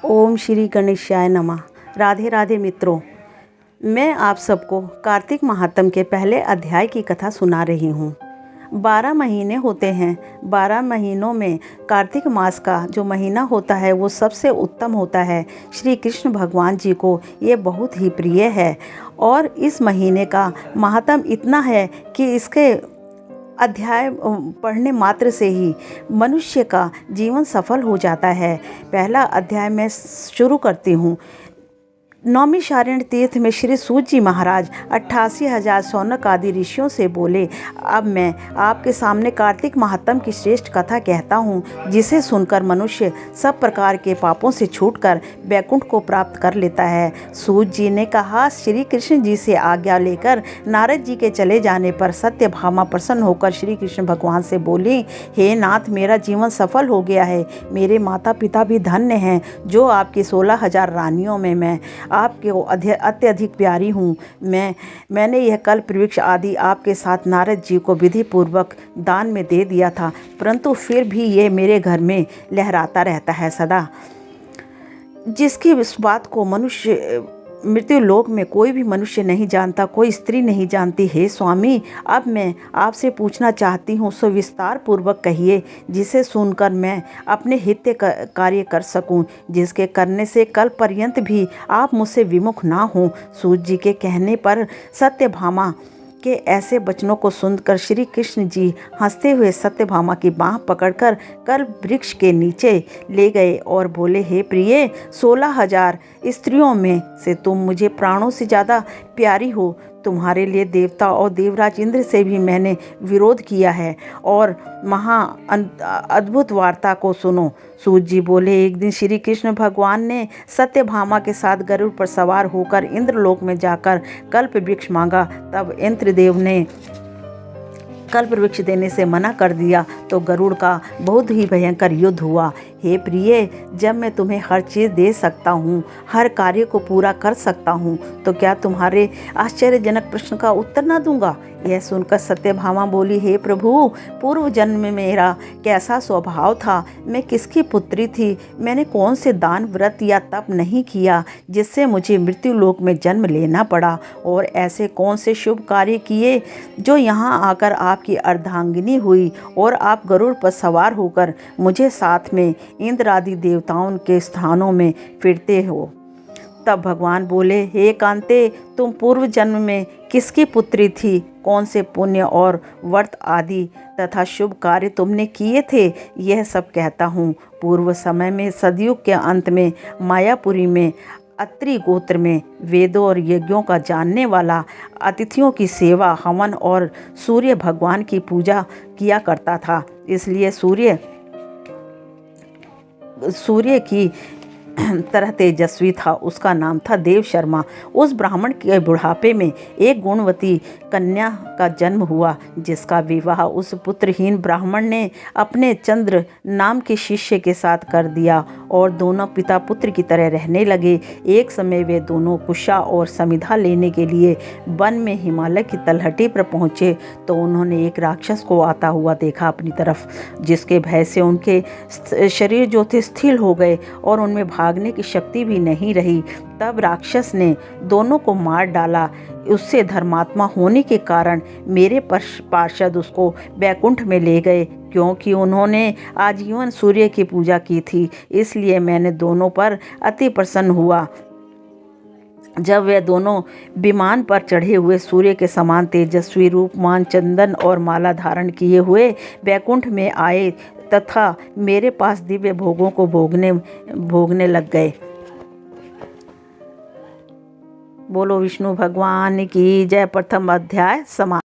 ओम श्री गणेशाय नमः। राधे राधे मित्रों, मैं आप सबको कार्तिक महात्म के पहले अध्याय की कथा सुना रही हूँ। 12 महीने होते हैं। 12 महीनों में कार्तिक मास का जो महीना होता है वो सबसे उत्तम होता है। श्री कृष्ण भगवान जी को ये बहुत ही प्रिय है और इस महीने का महात्म इतना है कि इसके अध्याय पढ़ने मात्र से ही मनुष्य का जीवन सफल हो जाता है। पहला अध्याय मैं शुरू करती हूँ। नौमिषारण्य तीर्थ में श्री सूत जी महाराज 88,000 शौनक आदि ऋषियों से बोले, अब मैं आपके सामने कार्तिक महात्म की श्रेष्ठ कथा कहता हूँ, जिसे सुनकर मनुष्य सब प्रकार के पापों से छूटकर वैकुंठ को प्राप्त कर लेता है। सूत जी ने कहा, श्री कृष्ण जी से आज्ञा लेकर नारद जी के चले जाने पर सत्यभामा प्रसन्न होकर श्री कृष्ण भगवान से बोली, हे नाथ, मेरा जीवन सफल हो गया है। मेरे माता पिता भी धन्य हैं, जो आपकी 16,000 रानियों में मैं आपके अत्यधिक प्यारी हूँ। मैंने यह कल्प वृक्ष आदि आपके साथ नारद जी को विधि पूर्वक दान में दे दिया था, परंतु फिर भी ये मेरे घर में लहराता रहता है सदा। जिसकी इस बात को मृत्यु लोक में कोई भी मनुष्य नहीं जानता, कोई स्त्री नहीं जानती। हे स्वामी, अब मैं आपसे पूछना चाहती हूँ, सो विस्तार पूर्वक कहिए, जिसे सुनकर मैं अपने हित कार्य कर सकूँ, जिसके करने से कल पर्यंत भी आप मुझसे विमुख ना हों। सूत जी के कहने पर सत्यभामा के ऐसे वचनों को सुनकर श्री कृष्ण जी हंसते हुए सत्यभामा की बाँह पकड़कर कल्प वृक्ष के नीचे ले गए और बोले, हे प्रिय, 16,000 स्त्रियों में से तुम मुझे प्राणों से ज़्यादा प्यारी हो। तुम्हारे लिए देवता और देवराज इंद्र से भी मैंने विरोध किया है, और अद्भुत वार्ता को सुनो। सूत जी बोले, एक दिन श्री कृष्ण भगवान ने सत्यभामा के साथ गरुड़ पर सवार होकर इंद्रलोक में जाकर कल्प वृक्ष मांगा। तब इंद्रदेव ने कल्प वृक्ष देने से मना कर दिया तो गरुड़ का बहुत ही भयंकर युद्ध हुआ। हे प्रिय, जब मैं तुम्हें हर चीज़ दे सकता हूँ, हर कार्य को पूरा कर सकता हूँ, तो क्या तुम्हारे आश्चर्यजनक प्रश्न का उत्तर ना दूंगा? यह सुनकर सत्यभामा बोली, हे प्रभु, पूर्व जन्म में मेरा कैसा स्वभाव था, मैं किसकी पुत्री थी, मैंने कौन से दान, व्रत या तप नहीं किया जिससे मुझे मृत्यु लोक में जन्म लेना पड़ा, और ऐसे कौन से शुभ कार्य किए जो यहाँ आकर आपकी अर्धांगिनी हुई और आप गरुड़ पर सवार होकर मुझे साथ में इंद्र आदि देवताओं के स्थानों में फिरते हो। तब भगवान बोले, हे कांते, तुम पूर्व जन्म में किसकी पुत्री थी, कौन से पुण्य और व्रत आदि तथा शुभ कार्य तुमने किए थे, यह सब कहता हूँ। पूर्व समय में सदयुग के अंत में मायापुरी में अत्रि गोत्र में वेदों और यज्ञों का जानने वाला अतिथियों की सेवा, हवन और सूर्य भगवान की पूजा किया करता था। इसलिए सूर्य की तरह तेजस्वी था। उसका नाम था देव शर्मा। उस ब्राह्मण के बुढ़ापे में एक गुणवती कन्या का जन्म हुआ, जिसका विवाह उस पुत्रहीन ब्राह्मण ने अपने चंद्र नाम के शिष्य के साथ कर दिया, और दोनों पिता पुत्र की तरह रहने लगे। एक समय वे दोनों कुशा और समिधा लेने के लिए वन में हिमालय की तलहटी पर पहुँचे, तो उन्होंने एक राक्षस को आता हुआ देखा अपनी तरफ, जिसके भय से उनके शरीर जो थे स्थिर हो गए और उनमें भागने की शक्ति भी नहीं रही। तब राक्षस ने दोनों को मार डाला। उससे धर्मात्मा होने के कारण मेरे पार्षद उसको वैकुंठ में ले गए, क्योंकि उन्होंने आजीवन सूर्य की पूजा की थी। इसलिए मैंने दोनों पर अति प्रसन्न हुआ। जब वे दोनों विमान पर चढ़े हुए सूर्य के समान तेजस्वी रूपमान, चंदन और माला धारण किए हुए वैकुंठ में आए तथा मेरे पास दिव्य भोगों को भोगने लग गए। बोलो विष्णु भगवान की जय। प्रथम अध्याय समाप्त।